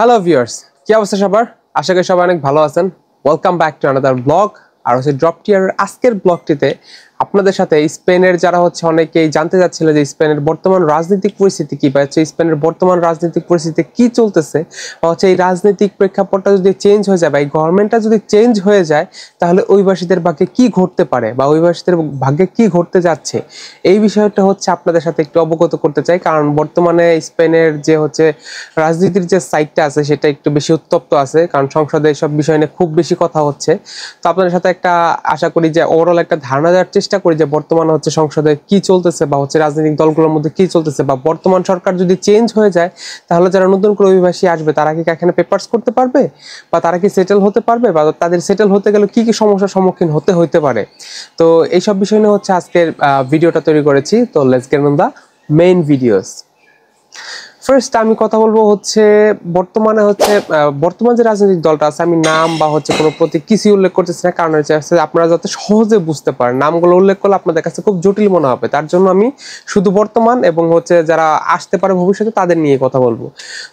Hello viewers, কি অবস্থা সবার? আশা করি সবাই অনেক ভালো আছেন। Welcome back to another blog. আর ড্রপ টিয়ারের আজকের ব্লগটিতে আপনাদের সাথে স্পেনের যারা অনেকেই জানতে চাচ্ছিল যে স্পেনের বর্তমান রাজনৈতিক পরিস্থিতি কি, বা স্পেনের বর্তমান রাজনৈতিক পরিস্থিতি কি চলতেছে, বা এই রাজনৈতিক প্রেক্ষাপটটা যদি চেঞ্জ হয়ে যায় বা এই গভর্নমেন্টটা যদি চেঞ্জ হয়ে যায় তাহলে অভিবাসীদের ভাগ্যে কি ঘটতে পারে বা অভিবাসীদের ভাগ্যে কি ঘটতে যাচ্ছে, এই বিষয়টা আপনাদের সাথে একটু অবগত করতে চাই। কারণ বর্তমানে স্পেনের যে রাজনীতির যে সাইডটা আছে সেটা একটু বেশি উত্তপ্ত আছে, কারণ সংসদে এইসব বিষয় নিয়ে খুব বেশি কথা হচ্ছে। তো আপনাদের সাথে একটা আশা করি যে ওভারঅল একটা ধারণা দেওয়ার চেষ্টা করি যে বর্তমানে সংসদে কি চলতেছে বা রাজনৈতিক দলগুলোর মধ্যে কি চলতেছে, বা বর্তমান সরকার যদি চেঞ্জ হয়ে যায় তাহলে যারা নতুন করে অভিবাসী আসবে তারা কি এখানে পেপারস করতে পারবে, বা তারা কি সেটেল হতে পারবে, বা তাদের সেটেল হতে গেলে কি কি সমস্যার সম্মুখীন হতে পারে। তো এইসব বিষয় নিয়ে আজকের ভিডিওটা তৈরি করেছি। তো let's get on the main videos. First আমি কথা বলবো বর্তমানে বর্তমান যে রাজনৈতিক দলটা আছে, আমি নাম বা কোনো প্রতীক কিছু উল্লেখ করতেছি না, কারণ আপনারা যাতে সহজে বুঝতে পারেন। নামগুলো উল্লেখ করলে আপনাদের কাছে খুব জটিল মনে হবে, তার জন্য আমি শুধু বর্তমান এবং যারা আসতে পারে ভবিষ্যতে তাদের নিয়ে কথা বলবো।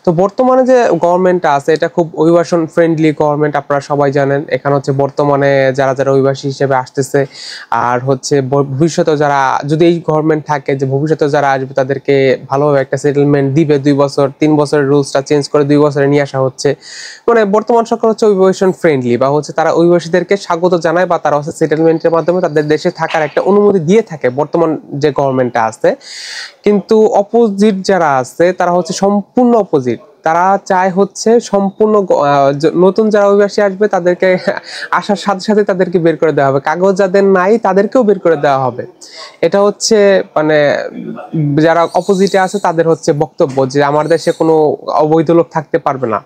তো বর্তমানে যে গভর্নমেন্টটা আছে এটা খুব অভিবাসন ফ্রেন্ডলি গভর্নমেন্ট, আপনারা সবাই জানেন। এখানে বর্তমানে যারা যারা অভিবাসী হিসেবে আসতেছে আর ভবিষ্যতে যারা, যদি এই গভর্নমেন্ট থাকে, যে ভবিষ্যতে যারা আসবে তাদেরকে ভালোভাবে একটা সেটেলমেন্ট দিবে। 2 বছর 3 বছরের রুলসটা চেঞ্জ করে 2 বছরে নিয়ে আসা হচ্ছে। মানে বর্তমান সরকার অভিবাসন ফ্রেন্ডলি, বা তারা অভিবাসীদেরকে স্বাগত জানায়, বা তারা সেটেলমেন্টের মাধ্যমে তাদের দেশে থাকার একটা অনুমতি দিয়ে থাকে বর্তমান যে গভর্নমেন্টটা আছে। কিন্তু অপোজিট যারা আছে তারা সম্পূর্ণ অপোজিট। তারা চায় সম্পূর্ণ নতুন যারা অভিবাসী আসবে তাদেরকে আসার সাথে সাথে তাদেরকে বের করে দেওয়া হবে, কাগজ যাদের নাই তাদেরকেও বের করে দেওয়া হবে। এটা মানে যারা অপোজিটে আছে তাদের বক্তব্য যে আমার দেশে কোনো অবৈধ লোক থাকতে পারবে না।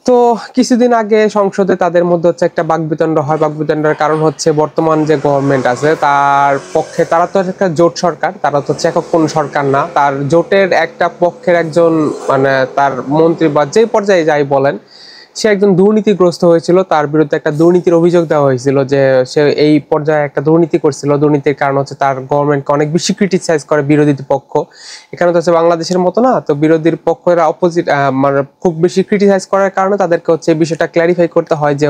তো কিছুদিন আগে সংসদে তাদের মধ্যে একটা বাকবিতণ্ড হয়। বাকবিতণ্ডার কারণ বর্তমান যে গভর্নমেন্ট আছে তার পক্ষে, তারা তো একটা জোট সরকার, তারা তো একক কোন সরকার না, তার জোটের একটা পক্ষের একজন, মানে তার মন্ত্রী বা যে পর্যায়ে যাই বলেন, সে একজন দুর্নীতিগ্রস্ত হয়েছিল। তার বিরুদ্ধে একটা দুর্নীতির অভিযোগ দেওয়া হয়েছিল যে সে এই পর্যায়ে একটা দুর্নীতি করছিল। দুর্নীতির কারণ তার গভর্নমেন্টকে অনেক বেশি ক্রিটিসাইজ করে বিরোধী পক্ষ। এখানে তো বাংলাদেশের মতো না, তো বিরোধীর পক্ষের অপোজিট মানে খুব বেশি ক্রিটিসাইজ করার কারণে তাদেরকে এই বিষয়টা ক্ল্যারিফাই করতে হয় যে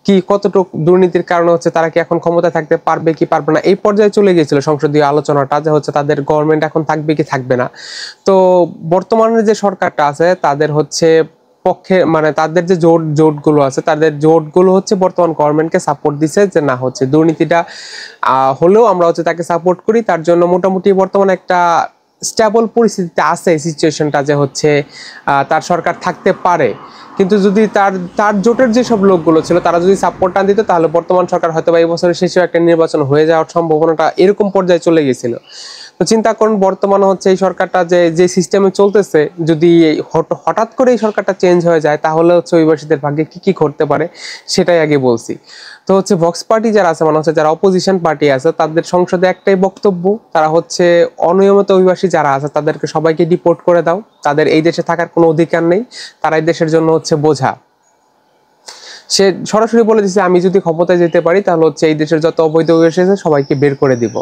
কি কতটুকু দুর্নীতির কারণে তারা কি এখন ক্ষমতায় থাকতে পারবে কি পারবে না, এই পর্যায়ে চলে গিয়েছিল সংসদীয় আলোচনাটা যে তাদের গভর্নমেন্ট এখন থাকবে কি থাকবে না। তো বর্তমানে যে সরকারটা আছে তাদের পক্ষে, মানে তাদের যে জোটগুলো আছে তাদের জোটগুলো বর্তমান গভর্নমেন্টকে সাপোর্ট দিছে যে না, দুর্নীতিটা হলেও আমরা তাকে সাপোর্ট করি। তার জন্য মোটামুটি বর্তমানে একটা স্টেবল পরিস্থিতিতে আছে সিচুয়েশনটা, যে তার সরকার থাকতে পারে। কিন্তু যদি তার জোটের যেসব লোকগুলো ছিল তারা যদি সাপোর্ট না দিত তাহলে বর্তমান সরকার হয়তো বা এই বছরের শেষেও একটা নির্বাচন হয়ে যাওয়ার সম্ভাবনাটা এরকম পর্যায়ে চলে গেছিল। তো চিন্তা করুন বর্তমানে এই সরকারটা যে সিস্টেমে চলতেছে, যদি হঠাৎ করে এই সরকারটা চেঞ্জ হয়ে যায় তাহলে অভিবাসীদের ভাগ্যে কি কি ঘটতে পারে সেটাই আগে বলছি। তো ভক্স পার্টি যারা আছে, মানে যারা অপোজিশন পার্টি আছে, তাদের সংসদে একটাই বক্তব্য, তারা অনিয়মিত অভিবাসী যারা আছে তাদেরকে সবাইকে ডিপোর্ট করে দাও, তাদের এই দেশে থাকার কোনো অধিকার নেই, তারা এই দেশের জন্য বোঝা। সে সরাসরি বলে দিচ্ছে আমি যদি ক্ষমতায় যেতে পারি তাহলে এই দেশের যত অবৈধ অভিবাসী আছে সবাইকে বের করে দিব।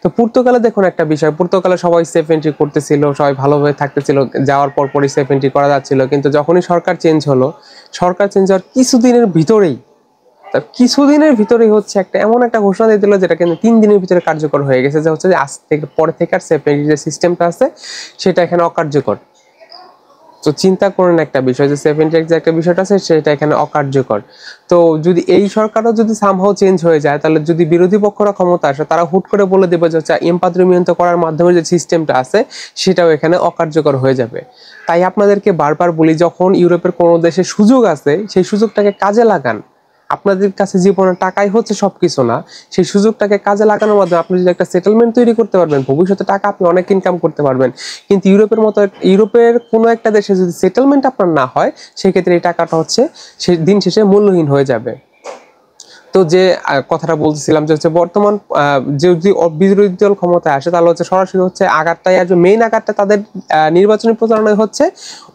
তো পর্তুগালে দেখুন একটা বিষয়, পর্তুগালে সবাই সেফ এন্ট্রি করতেছিল, সবাই ভালোভাবে থাকতেছিল, যাওয়ার পরই সেফ এন্ট্রি করা যাচ্ছিল। কিন্তু যখনই সরকার চেঞ্জ হলো, সরকার চেঞ্জ হওয়ার কিছুদিনের ভিতরেই একটা এমন একটা ঘোষণা দিয়ে দিল যেটা কিন্তু 3 দিনের ভিতরে কার্যকর হয়ে গেছে, যে যে আজ থেকে পরে থেকে আর সেফ এন্ট্রি যে সিস্টেমটা আছে সেটা এখানে অকার্যকর। তো চিন্তা করেন একটা বিষয়, যে 70 যে একটা বিষয়টা আছে সেটা এখানে অকার্যকর। তো যদি এই সরকারও যদি সামহাও চেঞ্জ হয়ে যায়, তাহলে যদি বিরোধী পক্ষরা ক্ষমতা আসে তারা হুট করে বলে দেবে যে এমপাদ্রিমিento করার মাধ্যমে যে সিস্টেমটা আছে সেটাও এখানে অকার্যকর হয়ে যাবে। তাই আপনাদেরকে বারবার বলি, যখন ইউরোপের কোনো দেশে সুযোগ আছে সেই সুযোগটাকে কাজে লাগান। আপনাদের কাছে জীবনের টাকাই সবকিছু না, সেই সুযোগটাকে কাজে লাগানোর মাধ্যমে আপনি যদি একটা সেটেলমেন্ট তৈরি করতে পারবেন, ভবিষ্যতে টাকা আপনি অনেক ইনকাম করতে পারবেন। কিন্তু ইউরোপের কোনো একটা দেশে যদি সেটেলমেন্ট আপনার না হয়, সেক্ষেত্রে এই টাকাটা সে দিন শেষে মূল্যহীন হয়ে যাবে। তো যে কথাটা বলতেছিলাম যে বর্তমান যদি বিরোধী দল ক্ষমতায় আসে তাহলে সরাসরি আঘাতটাই আসবে, মেইন আঘাতটা তাদের নির্বাচনী প্রচারণায়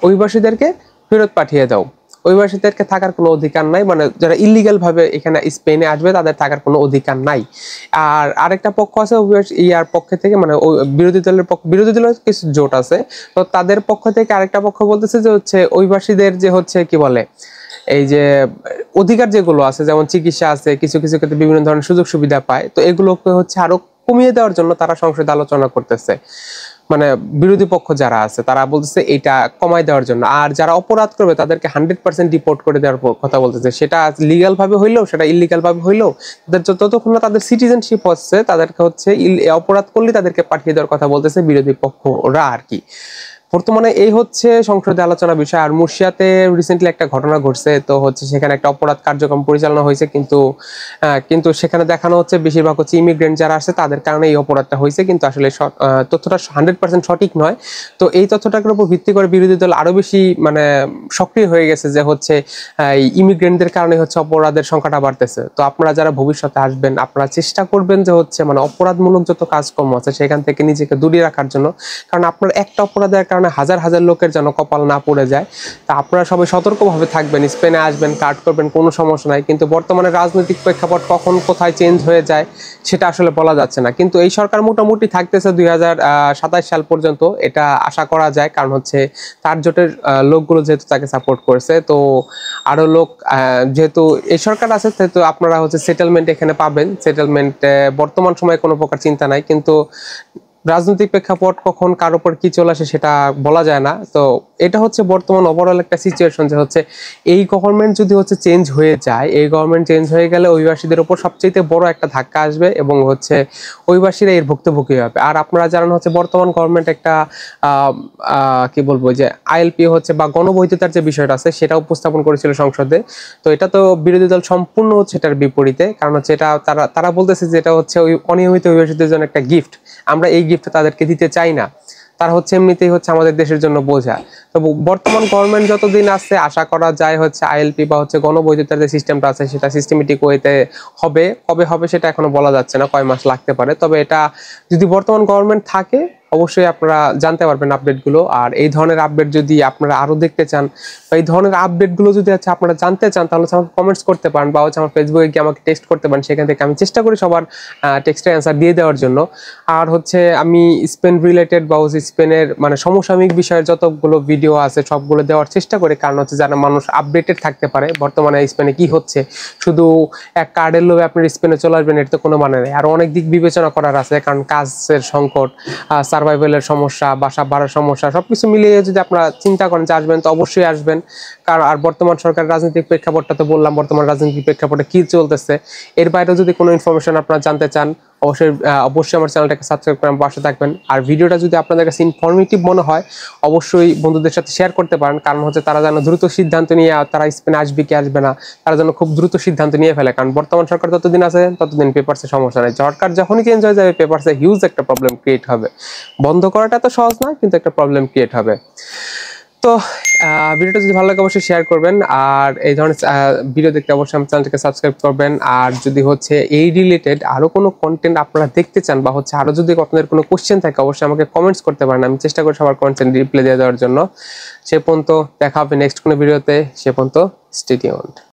অভিবাসীদেরকে ফেরত পাঠিয়ে দাও, অভিবাসীদেরকে থাকার কোনো অধিকার নাই, মানে যারা ইলিগাল ভাবে এখানে স্পেনে আসবে তাদের থাকার কোনো অধিকার নাই। আর আরেকটা পক্ষ আছে ইয়ার পক্ষে থেকে, মানে বিরোধী দলের কিছু জোট আছে, তো তাদের পক্ষ থেকে আরেকটা পক্ষ বলতেছে যে হচ্ছে অভিবাসীদের যে হচ্ছে কি বলে এই যে অধিকার যেগুলো আছে, যেমন চিকিৎসা আছে, কিছু কিছু ক্ষেত্রে বিভিন্ন ধরনের সুযোগ সুবিধা পায়, তো এগুলোকে হচ্ছে আরো কমিয়ে দেওয়ার জন্য তারা সংসদে আলোচনা করতেছে। মানে বিরোধী পক্ষ যারা আছে তারা বলতেছে এটা কমাই দেওয়ার জন্য, আর যারা অপরাধ করবে তাদেরকে 100% ডিপোর্ট করে দেওয়ার কথা বলতেছে। সেটা লিগ্যাল ভাবে হইলেও সেটা ইলিগাল ভাবে হইলেও তাদের যতক্ষণ না তাদের সিটিজেনশিপ হচ্ছে, তাদেরকে হচ্ছে অপরাধ করলে তাদেরকে পাঠিয়ে দেওয়ার কথা বলতেছে বিরোধী পক্ষরা আর কি। বর্তমানে এই হচ্ছে সংসদে আলোচনা বিষয়। আর মুর্শিয়াতে রিসেন্টলি একটা ঘটনা ঘটছে, তো হচ্ছে সেখানে একটা অপরাধ কার্যক্রম পরিচালনা হয়েছে, কিন্তু সেখানে দেখানো হচ্ছে বেশিরভাগ হচ্ছে ইমিগ্রেন্ট যারা আছে তাদের কারণে এই অপরাধটা হয়েছে, কিন্তু আসলে তথ্যটা 100% সঠিক নয়। তো এই তথ্যটার উপর ভিত্তি করে বিরোধী দল আরো বেশি মানে সক্রিয় হয়ে গেছে যে হচ্ছে ইমিগ্রেন্টদের কারণে হচ্ছে অপরাধের সংখ্যাটা বাড়তেছে। তো আপনারা যারা ভবিষ্যতে আসবেন আপনারা চেষ্টা করবেন যে হচ্ছে মানে অপরাধমূলক যত কাজকর্ম আছে সেখান থেকে নিজেকে দূরে রাখার জন্য, কারণ আপনার একটা অপরাধের কারণে হাজার হাজার লোকের যেন কপাল না পড়ে যায়। তা আপনারা সবাই সতর্কভাবে থাকবেন, স্পেনে আসবেন, কার্ড করবেন, কোনো সমস্যা নাই। কিন্তু বর্তমানে রাজনৈতিক প্রেক্ষাপট কখন কোথায় চেঞ্জ হয়ে যায় সেটা আসলে বলা যাচ্ছে না। কিন্তু এই সরকার মোটামুটি থাকতেছে 2027 সাল পর্যন্ত, এটা আশা করা যায়, কারণ হচ্ছে তার জোটের লোকগুলো যেহেতু তাকে সাপোর্ট করছে। তো আরো লোক যেহেতু এই সরকার আছে সেহেতু আপনারা হচ্ছে সেটেলমেন্ট এখানে পাবেন। সেটেলমেন্ট বর্তমান সময়ে কোনো প্রকার চিন্তা নাই, কিন্তু রাজনৈতিক প্রেক্ষাপট কখন কার উপর কি চলে আসে সেটা বলা যায় না। তো এটা হচ্ছে বর্তমান ওভারঅল একটা সিচুয়েশন যে হচ্ছে এই গভর্নমেন্ট যদি হচ্ছে চেঞ্জ হয়ে যায়, এই গভর্নমেন্ট চেঞ্জ হয়ে গেলে অভিবাসীদের উপর সবচেয়ে বড় একটা ধাক্কা আসবে এবং হচ্ছে অভিবাসীরা এর ভুক্তভোগী হবে। আর আপনারা জানেন হচ্ছে বর্তমান গভর্নমেন্ট একটা কি বলবো যে আইএলপি হচ্ছে বা গণবৈধতার যে বিষয়টা আছে সেটা উপস্থাপন করেছিল সংসদে। তো এটা তো বিরোধী দল সম্পূর্ণ হচ্ছে এটার বিপরীতে, কারণ হচ্ছে এটা তারা বলতেছে যে এটা হচ্ছে ওই অনিয়মিত অভিবাসীদের জন্য একটা গিফট, আমরা এই গিফট তাদেরকে দিতে চাই না, তারা হচ্ছে এমনিতেই হচ্ছে আমাদের দেশের জন্য বোঝা। তো বর্তমান গভর্নমেন্ট যতদিন আছে আশা করা যায় হচ্ছে আইএলপি বা হচ্ছে গণবৈধতার যে সিস্টেমটা আছে সেটা সিস্টেমেটিক ওয়েতে হবে। কবে হবে সেটা এখনো বলা যাচ্ছে না, কয় মাস লাগতে পারে। তবে এটা যদি বর্তমান গভর্নমেন্ট থাকে অবশ্যই আপনারা জানতে পারবেন আপডেটগুলো। আর এই ধরনের আপডেট যদি আপনারা আরো দেখতে চান বা এই ধরনের আপডেটগুলো যদি হচ্ছে আপনারা জানতে চান তাহলে আমাকে কমেন্টস করতে পারেন বা হচ্ছে আমার ফেসবুকে গিয়ে আমাকে টেক্সট করতে পারেন, সেখান থেকে আমি চেষ্টা করি সবার টেক্সটের অ্যান্সার দিয়ে দেওয়ার জন্য। আর হচ্ছে আমি স্পেন রিলেটেড বা হচ্ছে স্পেনের মানে সমসাময়িক বিষয়ের যতগুলো ভিডিও আছে সবগুলো দেওয়ার চেষ্টা করি, কারণ হচ্ছে যারা মানুষ আপডেটেড থাকতে পারে বর্তমানে স্পেনে কি হচ্ছে। শুধু এক কার্ডের লোভে আপনার স্পেনে চলে আসবেন এটা তো কোনো মানে নেই, আর অনেক দিক বিবেচনা করার আছে, কারণ কাজের সংকট, সার্ভাইভালের সমস্যা, বাসা ভাড়ার সমস্যা, সবকিছু মিলিয়ে যদি আপনারা চিন্তা করেন যে আসবেন তো অবশ্যই আসবেন। কারণ আর বর্তমান সরকার রাজনৈতিক প্রেক্ষাপটটা তো বললাম, বর্তমান রাজনৈতিক প্রেক্ষাপটে কি চলতেছে, এর বাইরেও যদি কোনো ইনফরমেশন আপনারা জানতে চান অবশ্যই আমার চ্যানেলটাকে সাবস্ক্রাইব করে পাশে থাকবেন। আর ভিডিওটা যদি আপনাদের কাছে ইনফরমেটিভ মনে হয় অবশ্যই বন্ধুদের সাথে শেয়ার করতে পারেন, কারণ হচ্ছে তারা যেন দ্রুত সিদ্ধান্ত নিয়ে তারা স্পেনে আসবে কি আসবে না তারা যেন খুব দ্রুত সিদ্ধান্ত নিয়ে ফেলে। কারণ বর্তমান সরকার যতদিন আছে ততদিন পেপারসে সমস্যা নেই, সরকার যখনই চেঞ্জ হয়ে যাবে পেপারসে হিউজ একটা প্রবলেম ক্রিয়েট হবে। বন্ধ করাটা তো সহজ না, কিন্তু একটা প্রবলেম ক্রিয়েট হবে। তো ভিডিওটা যদি ভালো লাগে অবশ্যই শেয়ার করবেন, আর এই ধরনের ভিডিও দেখতে অবশ্যই আমার চ্যানেলটাকে সাবস্ক্রাইব করবেন। আর যদি হচ্ছে এই রিলেটেড আরো কোনো কন্টেন্ট আপনারা দেখতে চান বা হচ্ছে আরো যদি আপনাদের কোনো কোশ্চেন থাকে অবশ্যই আমাকে কমেন্টস করতে পারেন, আমি চেষ্টা করি সবার কমেন্টস রিপ্লাই দিয়ে দেওয়ার জন্য। সে পর্যন্ত দেখা হবে নেক্সট কোনো ভিডিওতে, সে পর্যন্ত স্টে টিউনড।